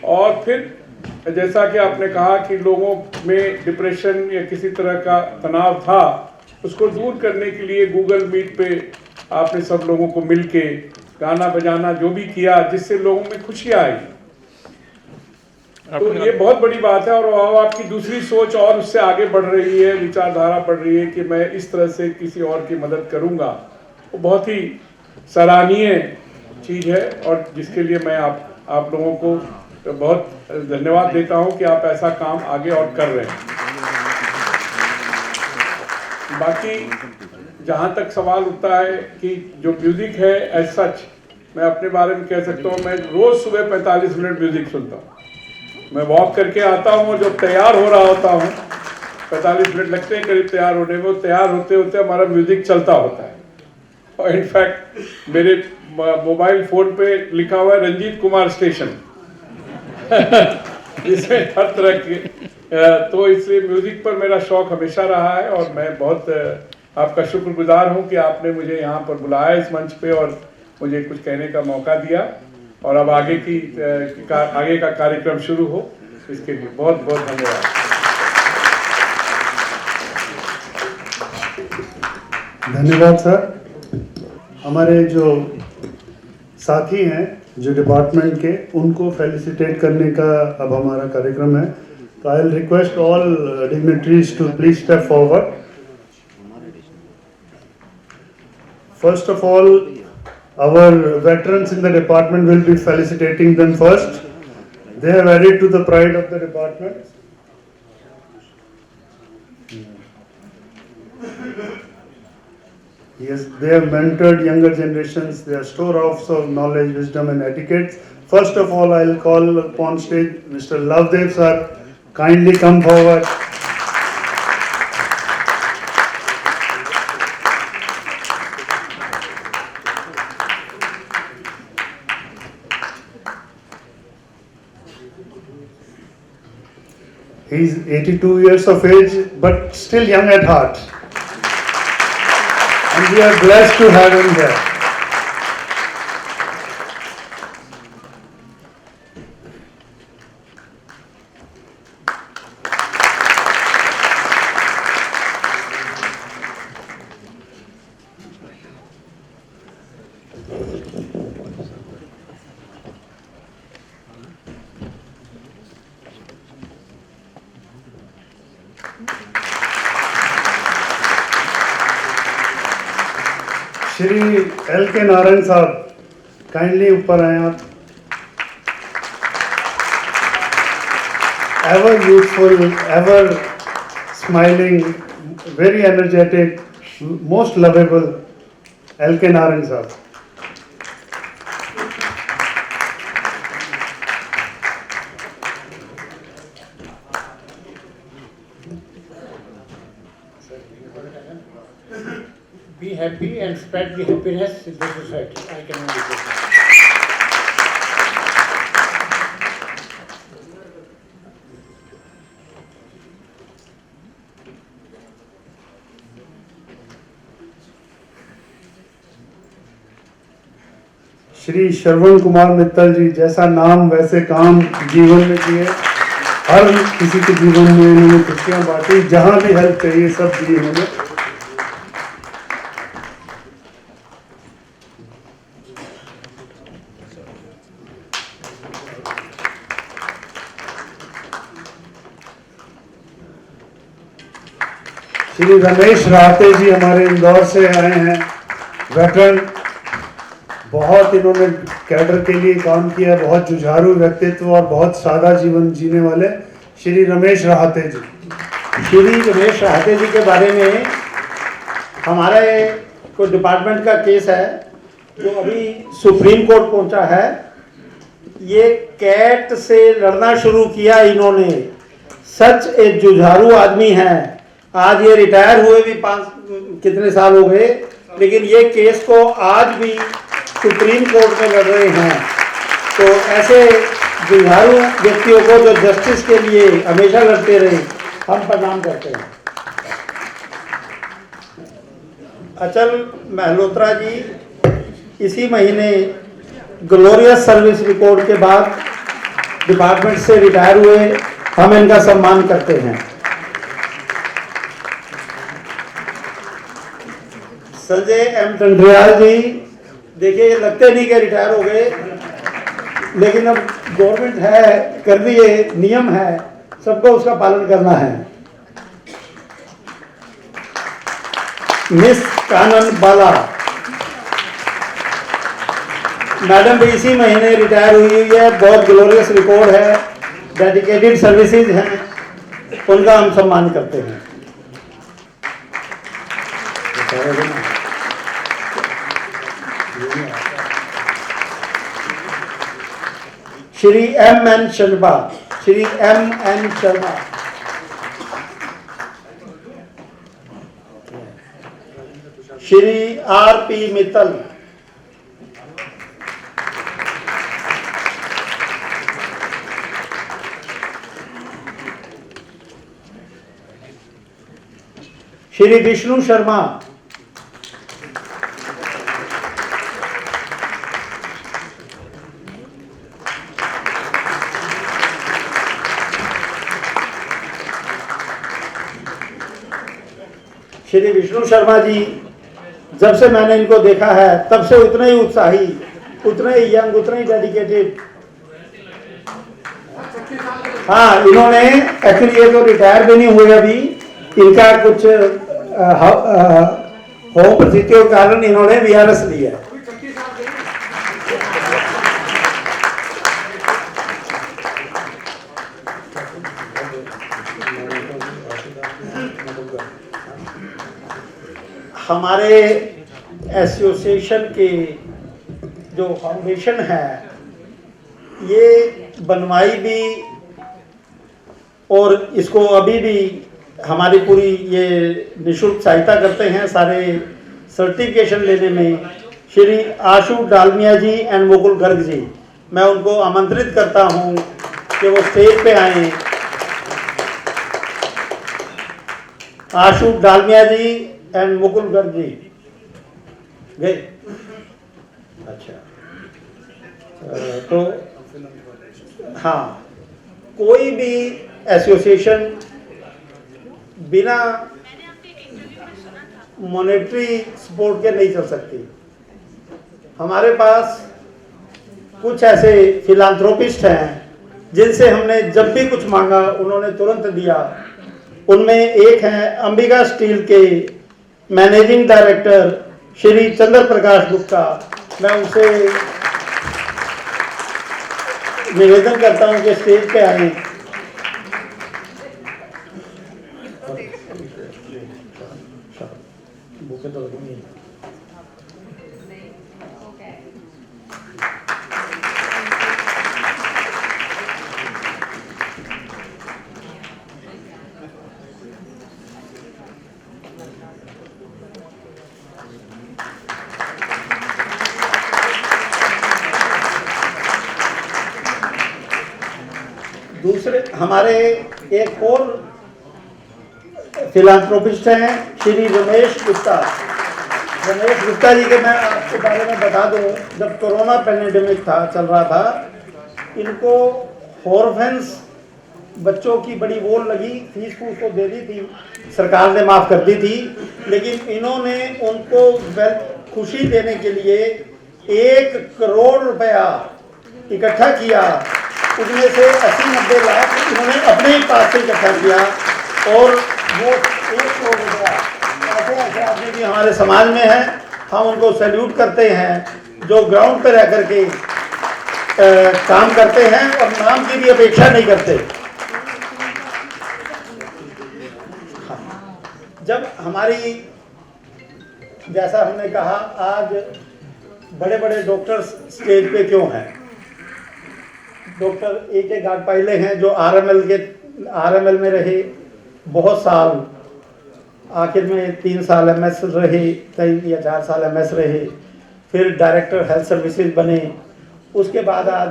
और फिर जैसा कि आपने कहा कि लोगों में डिप्रेशन या किसी तरह का तनाव था, उसको दूर करने के लिए गूगल मीट पे आपने सब लोगों को मिलके गाना बजाना जो भी किया, जिससे लोगों में खुशियाँ आई। तो ये बहुत बड़ी बात है। और आपकी दूसरी सोच और उससे आगे बढ़ रही है, विचारधारा बढ़ रही है कि मैं इस तरह से किसी और की मदद करूंगा, वो बहुत ही सराहनीय चीज़ है, और जिसके लिए मैं आप लोगों को बहुत धन्यवाद देता हूं कि आप ऐसा काम आगे और कर रहे हैं। बाकी जहां तक सवाल उठता है कि जो म्यूज़िक है एज सच, मैं अपने बारे में कह सकता हूं, मैं रोज़ सुबह 45 मिनट म्यूज़िक सुनता हूं। मैं वॉक करके आता हूं और जब तैयार हो रहा होता हूं, 45 मिनट लगते हैं करीब तैयार होने में, तैयार होते होते हमारा म्यूज़िक चलता होता है। और इनफैक्ट मेरे मोबाइल फ़ोन पे लिखा हुआ है रंजीत कुमार स्टेशन जिसमें हर तरह के तो इसलिए म्यूज़िक पर मेरा शौक़ हमेशा रहा है, और मैं बहुत आपका शुक्रगुजार हूं कि आपने मुझे यहाँ पर बुलाया इस मंच पे और मुझे कुछ कहने का मौका दिया, और अब आगे का कार्यक्रम शुरू हो, इसके लिए बहुत बहुत धन्यवाद। धन्यवाद सर। हमारे जो साथी हैं जो डिपार्टमेंट के, उनको फेलिसिटेट करने का अब हमारा कार्यक्रम है। तो I will request all dignitaries to please step forward. First of all Our veterans in the department will be felicitating them first. They have added to the pride of the department. Yes, they have mentored younger generations. They are storehouses of knowledge, wisdom, and etiquette. First of all, I'll call upon stage Mr. Lovedev sir. Kindly come forward. He's 82 years of age, but still young at heart. And we are blessed to have him here. Shri L के नारायण साहब, काइंडली ऊपर आए आप. Ever youthful, ever smiling, very energetic, most lovable, L के नारायण साहब. Be happy and spread the happiness in the society. I can only say that. Shri Shravan Kumar Mittal जी, जैसा नाम वैसे काम जीवन में किए. हर किसी के जीवन में इन्होंने खुशियाँ बांटी. जहाँ भी हेल्प चाहिए सब दी इन्होंने. श्री रमेश राहते जी हमारे इंदौर से आए हैं. वेटरन, बहुत इन्होंने कैडर के लिए काम किया. बहुत जुझारू व्यक्तित्व और बहुत सादा जीवन जीने वाले श्री रमेश राहते जी. श्री रमेश राहते जी के बारे में हमारे कोई डिपार्टमेंट का केस है जो अभी सुप्रीम कोर्ट पहुंचा है. ये कैट से लड़ना शुरू किया इन्होंने. सच एक जुझारू आदमी है. आज ये रिटायर हुए भी 5 कितने साल हो गए, लेकिन ये केस को आज भी सुप्रीम कोर्ट में लड़ रहे हैं. तो ऐसे जुझारू व्यक्तियों को जो जस्टिस के लिए हमेशा लड़ते रहे, हम प्रणाम करते हैं. अचल महलोत्रा जी इसी महीने ग्लोरियस सर्विस रिकॉर्ड के बाद डिपार्टमेंट से रिटायर हुए. हम इनका सम्मान करते हैं. संजय एम टंडरियाल जी, देखिए लगते नहीं कि रिटायर हो गए, लेकिन अब गवर्नमेंट है, कर दिए, नियम है, सबको उसका पालन करना है. मिस कानन बाला मैडम भी इसी महीने रिटायर हुई है. बहुत ग्लोरियस रिकॉर्ड है, डेडिकेटेड सर्विसेज हैं, उनका हम सम्मान करते हैं. Shri M N Sharma, Shri M N Sharma, Shri R P Mittal, Shri Vishnu Sharma, Shri Vishnu Sharma ji, जब से मैंने इनको देखा है तब से उतने ही उत्साही, उतने ही यंग, उतने ही डेडिकेटेड. हाँ, इन्होंने एक्चुअली ये तो रिटायर भी नहीं हुए अभी. इनका कुछ होम परिस्थितियों के कारण इन्होंने वीआरएस लिया है. हमारे एसोसिएशन के जो फाउंडेशन है ये बनवाई भी और इसको अभी भी हमारी पूरी ये निःशुल्क सहायता करते हैं सारे सर्टिफिकेशन लेने में श्री आशु डालमिया जी एंड मुकुल गर्ग जी। मैं उनको आमंत्रित करता हूं कि वो स्टेज पे आएं। आशु डालमिया जी एंड मुकुल गर्ग जी गए। अच्छा तो हाँ, कोई भी एसोसिएशन बिना मॉनेटरी सपोर्ट के नहीं चल सकती। हमारे पास कुछ ऐसे फिलांथ्रोपिस्ट हैं जिनसे हमने जब भी कुछ मांगा उन्होंने तुरंत दिया। उनमें एक हैं अंबिका स्टील के मैनेजिंग डायरेक्टर श्री चंद्र प्रकाश गुप्ता। मैं उनसे निवेदन करता हूं कि स्टेज पे आए। दूसरे हमारे एक और फिलांथ्रोपिस्ट हैं श्री रमेश गुप्ता। रमेश गुप्ता जी के मैं आपके बारे में बता दूं, जब कोरोना पैंडेमिक था चल रहा था, इनको ऑर्फेन्स बच्चों की बड़ी वो लगी, फीस फूस तो दे दी थी, सरकार ने माफ़ कर दी थी, लेकिन इन्होंने उनको खुशी देने के लिए 1 करोड़ रुपया इकट्ठा किया। उसमें से 80-90 लाख इन्होंने अपने ही पास से इकट्ठा किया और वो 1 करोड़ रुपया ऐसे ऐसे आदमी भी हमारे समाज में हैं। हम उनको सैल्यूट करते हैं जो ग्राउंड पर रह करके काम करते हैं और नाम की भी अपेक्षा नहीं करते। जब हमारी, जैसा हमने कहा, आज बड़े बड़े डॉक्टर्स स्टेज पे क्यों हैं? Doctor A.K. गाडपाइले हैं जो आरएमएल में रहे बहुत साल, आखिर में 3 साल MS रहे, 3 या 4 साल MS रहे, फिर डायरेक्टर हेल्थ सर्विसेज बने। उसके बाद आज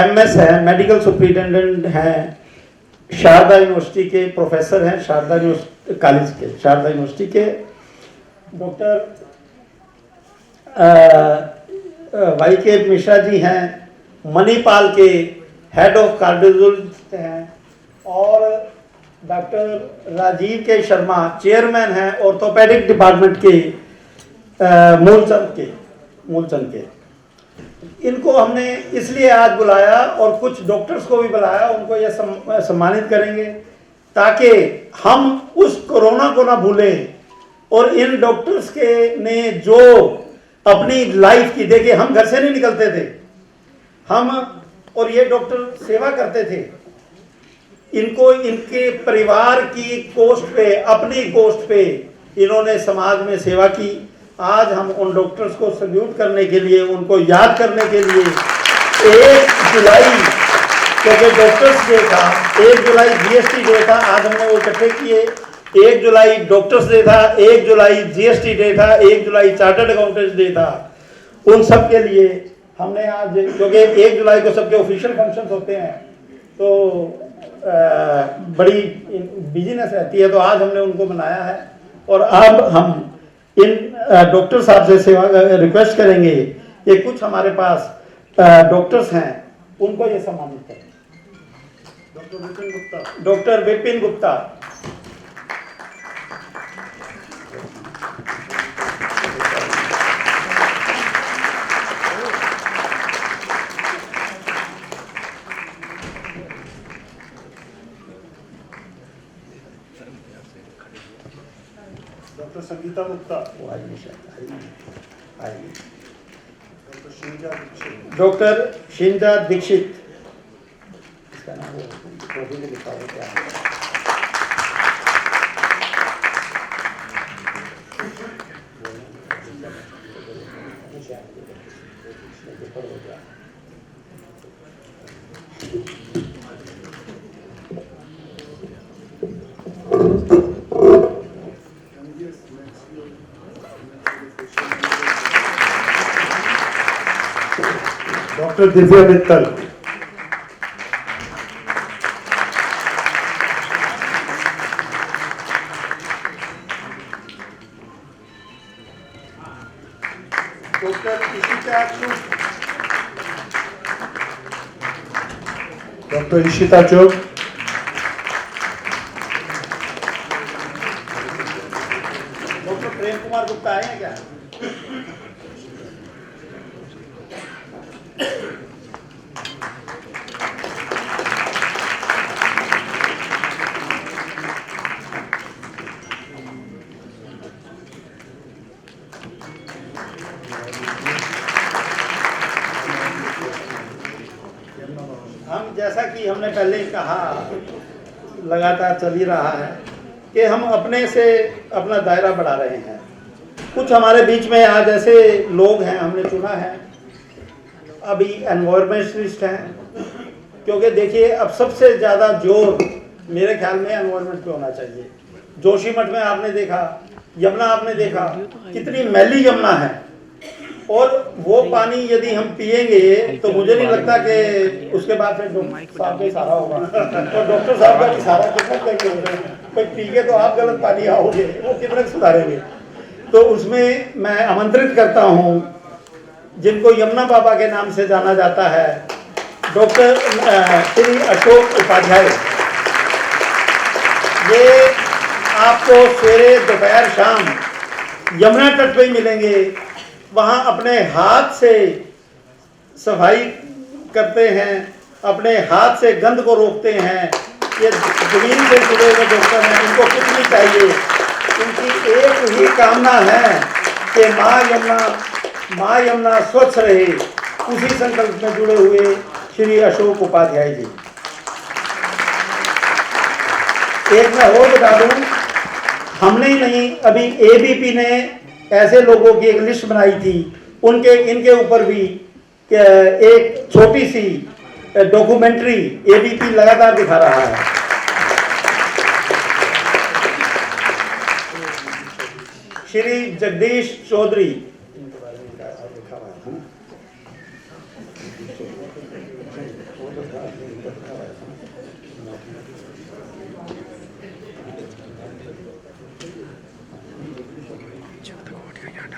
MS हैं, मेडिकल सुपरिटेंडेंट हैं, शारदा यूनिवर्सिटी के प्रोफेसर हैं, शारदा यूनिवर्सिटी के डॉक्टर YK मिश्रा जी हैं, मणिपाल के हेड ऑफ कार्डियोलॉजी हैं, और डॉक्टर राजीव के शर्मा चेयरमैन हैं ऑर्थोपेडिक डिपार्टमेंट के मूलचंद के। इनको हमने इसलिए आज बुलाया और कुछ डॉक्टर्स को भी बुलाया, उनको ये सम्मानित करेंगे ताकि हम उस कोरोना को ना भूलें। और इन डॉक्टर्स के ने जो अपनी लाइफ की, देखिए हम घर से नहीं निकलते थे, हम और ये डॉक्टर सेवा करते थे। इनको इनके परिवार की कोस्ट पे, अपनी कोस्ट पे इन्होंने समाज में सेवा की। आज हम उन डॉक्टर्स को सल्यूट करने के लिए, उनको याद करने के लिए 1 जुलाई, क्योंकि डॉक्टर्स डे था, 1 जुलाई GST डे था, आज हमने वो इकट्ठे किए। 1 जुलाई डॉक्टर्स डे था, 1 जुलाई GST डे था, 1 जुलाई चार्टर्ड अकाउंटेंट्स डे था। उन सब के लिए हमने आज, क्योंकि 1 जुलाई को सबके ऑफिशियल फंक्शंस होते हैं तो बड़ी बिजीनेस रहती है, तो आज हमने उनको मनाया है। और अब हम इन डॉक्टर साहब से सेवा रिक्वेस्ट करेंगे कि कुछ हमारे पास डॉक्टर्स हैं, उनको ये सम्मानित करें। Doctor Vipin Gupta. Doctor Sangeeta Gupta. Doctor Shinja Dixit. इसका नाम वो भी लिखा हुआ क्या है? Doctor Divya Mittal. Doctor Ishita Chugh. Doctor Ishita Chugh. Doctor Prem Kumar Gupta आए हैं क्या? हम जैसा कि हमने पहले कहा, लगातार चल ही रहा है कि हम अपने से अपना दायरा बढ़ा रहे हैं। कुछ हमारे बीच में आज ऐसे लोग हैं, हमने चुना है, अभी एनवायरमेंटलिस्ट हैं, क्योंकि देखिए अब सबसे ज़्यादा जोर मेरे ख्याल में एनवायरमेंट पे होना चाहिए। जोशीमठ में आपने देखा, यमुना आपने देखा, कितनी मैली यमुना है, और वो पानी यदि हम पिएंगे तो मुझे नहीं लगता कि उसके बाद फिर डॉक्टर साहब का इशारा होगा, और डॉक्टर साहब का इशारा कितना करेंगे, कोई पी के तो आप गलत पानी आओगे, वो कितना सुधारेंगे। तो उसमें मैं आमंत्रित करता हूँ जिनको यमुना बाबा के नाम से जाना जाता है, डॉक्टर श्री अशोक उपाध्याय। ये आपको सवेरे दोपहर शाम यमुना तट पे ही मिलेंगे। वहाँ अपने हाथ से सफाई करते हैं, अपने हाथ से गंद को रोकते हैं। ये जमीन से जुड़े हुए डॉक्टर हैं, इनको कुछ नहीं चाहिए, इनकी एक ही कामना है कि माँ यमुना स्वच्छ रहे। उसी संकल्प में जुड़े हुए श्री अशोक उपाध्याय जी। एक मैं और बता दूं, हमने ही नहीं, अभी एबीपी ने ऐसे लोगों की एक लिस्ट बनाई थी, इनके ऊपर भी एक छोटी सी डॉक्यूमेंट्री एबीपी लगातार दिखा रहा है। श्री जगदीश चौधरी,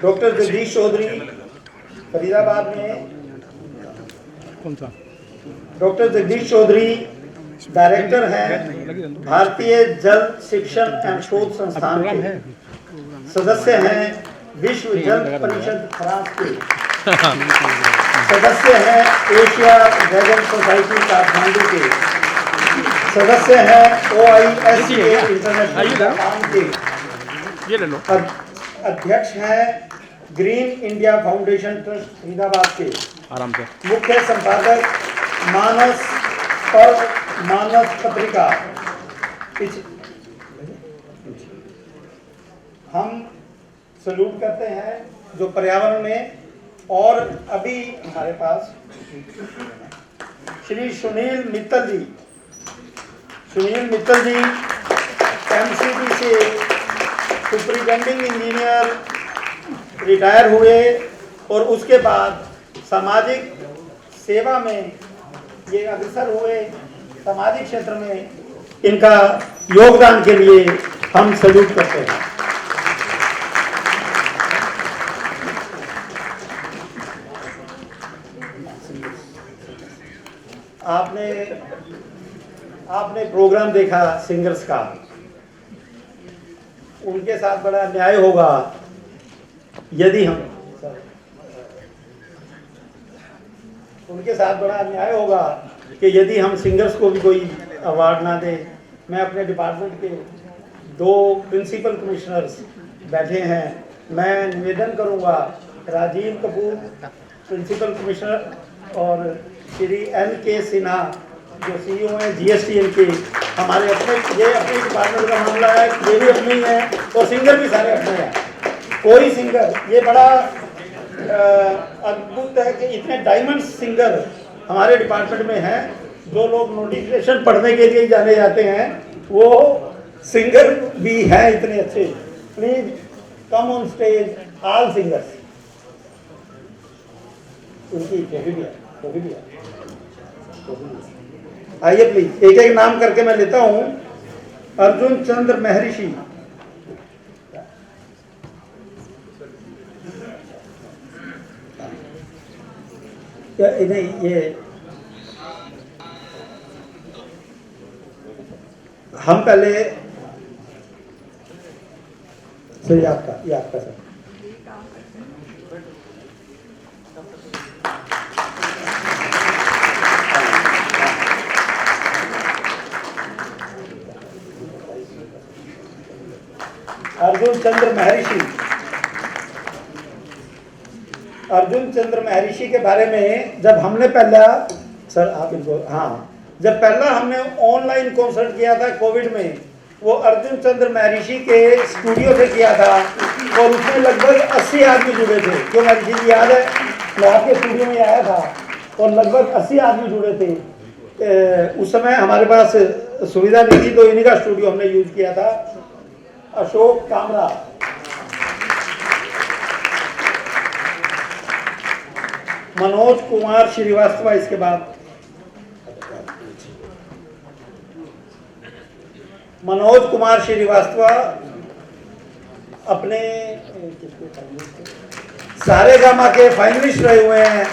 डॉक्टर जगदीश चौधरी फरीदाबाद में। डॉक्टर जगदीश चौधरी डायरेक्टर हैं भारतीय जल शिक्षण एवं शोध संस्थान के, सदस्य हैं विश्व जल परिषद फ्रांस के, सदस्य हैं एशिया ड्रैगन सोसाइटी काठमांडू के, सदस्य हैं OISK इंटरनेशनल जापान के, अध्यक्ष हैं green India foundation trust Faridabad के, आराम से मुख्य संपादक मानस और मानस पत्रिका। हम सल्यूट करते हैं जो पर्यावरण में। और अभी हमारे पास श्री सुनील मित्तल जी, MCD से सुपरिटेंडिंग इंजीनियर रिटायर हुए, और उसके बाद सामाजिक सेवा में ये अग्रसर हुए। सामाजिक क्षेत्र में इनका योगदान के लिए हम सल्यूट करते हैं। आपने प्रोग्राम देखा सिंगर्स का, उनके साथ बड़ा अन्याय होगा यदि हम कि यदि हम सिंगर्स को भी कोई अवार्ड ना दें। मैं अपने डिपार्टमेंट के 2 प्रिंसिपल कमिश्नर्स बैठे हैं, मैं निवेदन करूंगा राजीव कपूर प्रिंसिपल कमिश्नर और श्री NK सिन्हा जो CEO हैं GSTN के, हमारे अपने, ये अपने डिपार्टमेंट का मामला है, ये भी अपने ही है, और सिंगर भी सारे अपने हैं। कोई सिंगर, ये बड़ा अद्भुत है कि इतने डायमंड सिंगर हमारे डिपार्टमेंट में हैं। जो लोग नोटिफिकेशन पढ़ने के लिए जाने जाते हैं वो सिंगर भी हैं इतने अच्छे। Please come on stage all singers. उनकी आइए प्लीज, एक एक नाम करके मैं लेता हूं। अर्जुन चंद्र महर्षि, नहीं ये हम पहले सर ये आपका सर। अर्जुन चंद्र महर्षि, अर्जुन चंद्र महर्षि के बारे में जब हमने पहला, सर आप इनको, हाँ, जब पहला हमने ऑनलाइन कॉन्सर्ट किया था कोविड में, वो अर्जुन चंद्र महर्षि के स्टूडियो से किया था और उसमें लगभग 80 आदमी जुड़े थे। क्यों महर्षि जी याद है, मैं आपके स्टूडियो में आया था और लगभग 80 आदमी जुड़े थे। उस समय हमारे पास सुविधा नहीं थी तो इन्हीं का स्टूडियो हमने यूज किया था। अशोक कामरा, मनोज कुमार श्रीवास्तव, इसके बाद मनोज कुमार श्रीवास्तव अपने सारेगामा के फाइनलिस्ट रहे हुए हैं।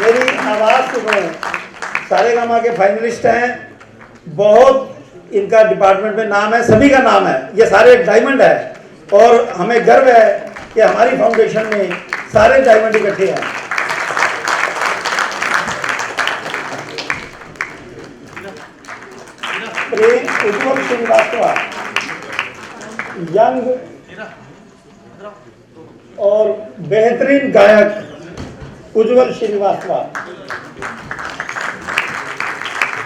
मेरी आवाज सुनो, सारेगामा के फाइनलिस्ट हैं। बहुत इनका डिपार्टमेंट में नाम है, सभी का नाम है, ये सारे डायमंड है और हमें गर्व है कि हमारी फाउंडेशन में सारे डायमंड इकट्ठे हैं। प्रेम उज्ज्वल श्रीवास्तव, यंग और बेहतरीन गायक उज्ज्वल श्रीवास्तव।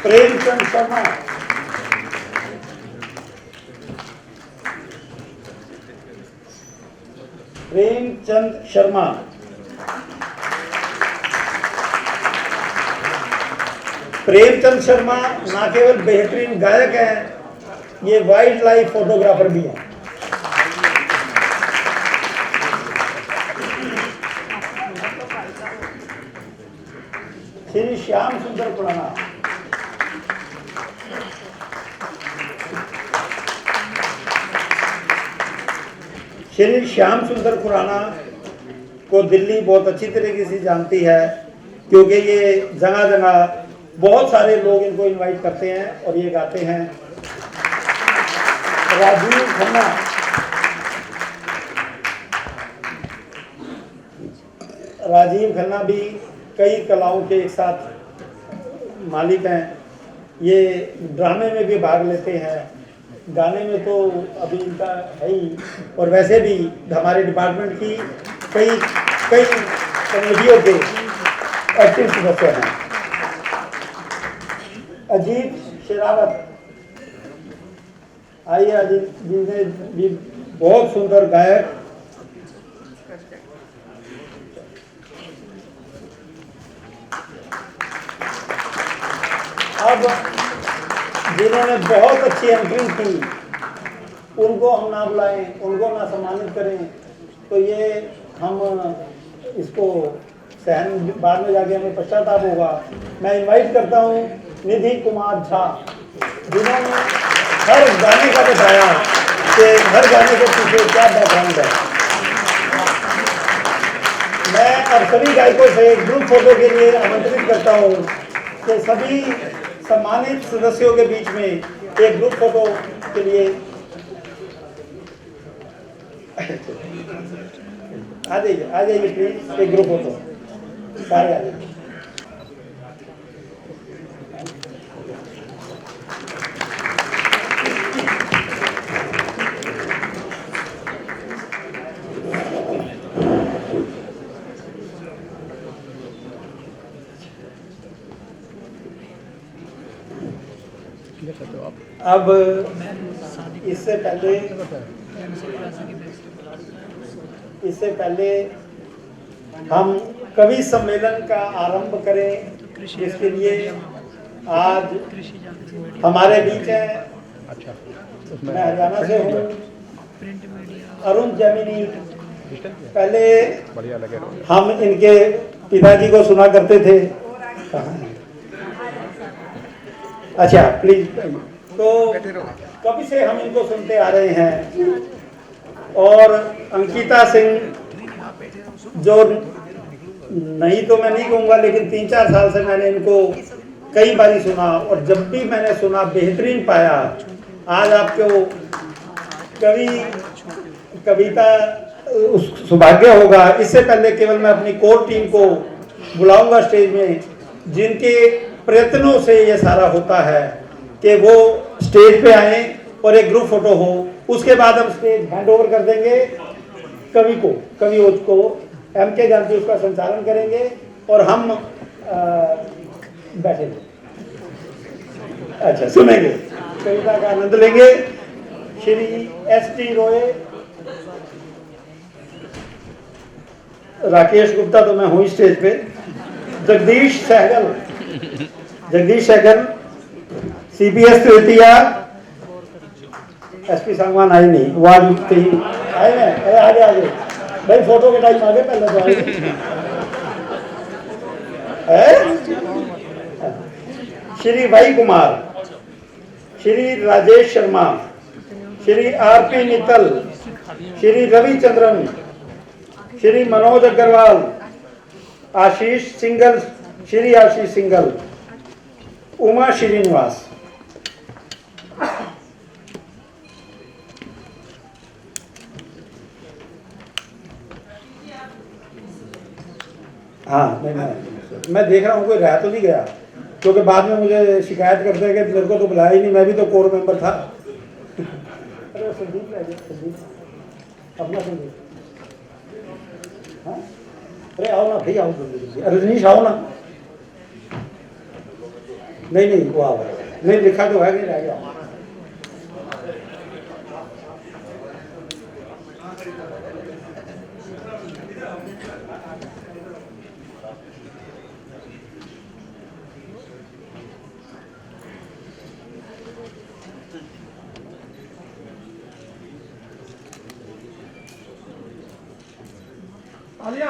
प्रेमचंद शर्मा, प्रेमचंद शर्मा, प्रेमचंद शर्मा ना केवल बेहतरीन गायक हैं, ये वाइल्ड लाइफ फोटोग्राफर भी हैं। श्री श्याम सुंदर खुराना, श्री श्याम सुंदर खुराना को दिल्ली बहुत अच्छी तरीके से जानती है क्योंकि ये जगह जगह बहुत सारे लोग इनको इनवाइट करते हैं और ये गाते हैं। राजीव खन्ना, राजीव खन्ना भी कई कलाओं के एक साथ मालिक हैं। ये ड्रामे में भी भाग लेते हैं, गाने में तो अभी इनका है ही, और वैसे भी हमारे डिपार्टमेंट की कई कई कमेटियों के एक्टिव सदस्य हैं। अजीत शेरावत, आइए अजीत जी ने भी बहुत सुंदर गायक। अब जिन्होंने बहुत अच्छी एंट्री की उनको हम ना बुलाएं, उनको ना सम्मानित करें तो ये हम इसको सहन, बाद में जाके हमें पश्चाताप होगा। मैं इनवाइट करता हूँ निधि कुमार झा, जिन्होंने हर गाने का बताया कि हर गाने के पीछे क्या बैकग्राउंड है। मैं अब सभी गायकों से ग्रुप फोटो के लिए आमंत्रित करता हूँ कि सभी सम्मानित सदस्यों के बीच में एक ग्रुप फोटो के लिए आ जाइए प्लीज, एक ग्रुप फोटो सारे आ जाइए। अब इससे पहले इससे पहले हम कवि सम्मेलन का आरंभ करें, इसके लिए आज हमारे बीच है, मैं हरियाणा से हूँ, अरुण जैमिनी। पहले हम इनके पिताजी को सुना करते थे। अच्छा प्लीज। तो कभी से हम इनको सुनते आ रहे हैं। और अंकिता सिंह, जो नहीं तो मैं नहीं कहूँगा, लेकिन 3-4 साल से मैंने इनको कई बारी सुना, और जब भी मैंने सुना बेहतरीन पाया। आज आपको कविता सौभाग्य होगा। इससे पहले केवल मैं अपनी कोर टीम को बुलाऊंगा स्टेज में, जिनके प्रयत्नों से ये सारा होता है कि वो स्टेज पे आए और एक ग्रुप फोटो हो। उसके बाद हम स्टेज हैंड ओवर कर देंगे कवि ओज को। MK गांधी उसका संचालन करेंगे और हम बैठेंगे, अच्छा सुनेंगे, कविता का आनंद लेंगे। श्री ST रॉय, राकेश गुप्ता तो मैं हूँ स्टेज पे, जगदीश सहगल, CPS तृतीया, SP सांगवान आई नहीं, वो आज आए हैं, आगे भाई, फोटो के टाइम आगे, पहले तो आए। श्री वाई कुमार, श्री राजेश शर्मा, श्री RP मित्तल, श्री रविचंद्रन, श्री मनोज अग्रवाल, आशीष सिंगल, उमा श्रीनिवास। हाँ, मैं देख रहा हूँ कोई रह तो नहीं गया, क्योंकि बाद में मुझे शिकायत करते हैं कि मेरे को तो बुलाया ही नहीं, मैं भी तो कोर मेंबर था। अरे संदीप अपना संदीप, हाँ? अरे आओ ना भाई, आओ जल्दी। रजनीश आओ ना। नहीं वो आओ, नहीं लिखा तो है, नहीं रह गया। आलिया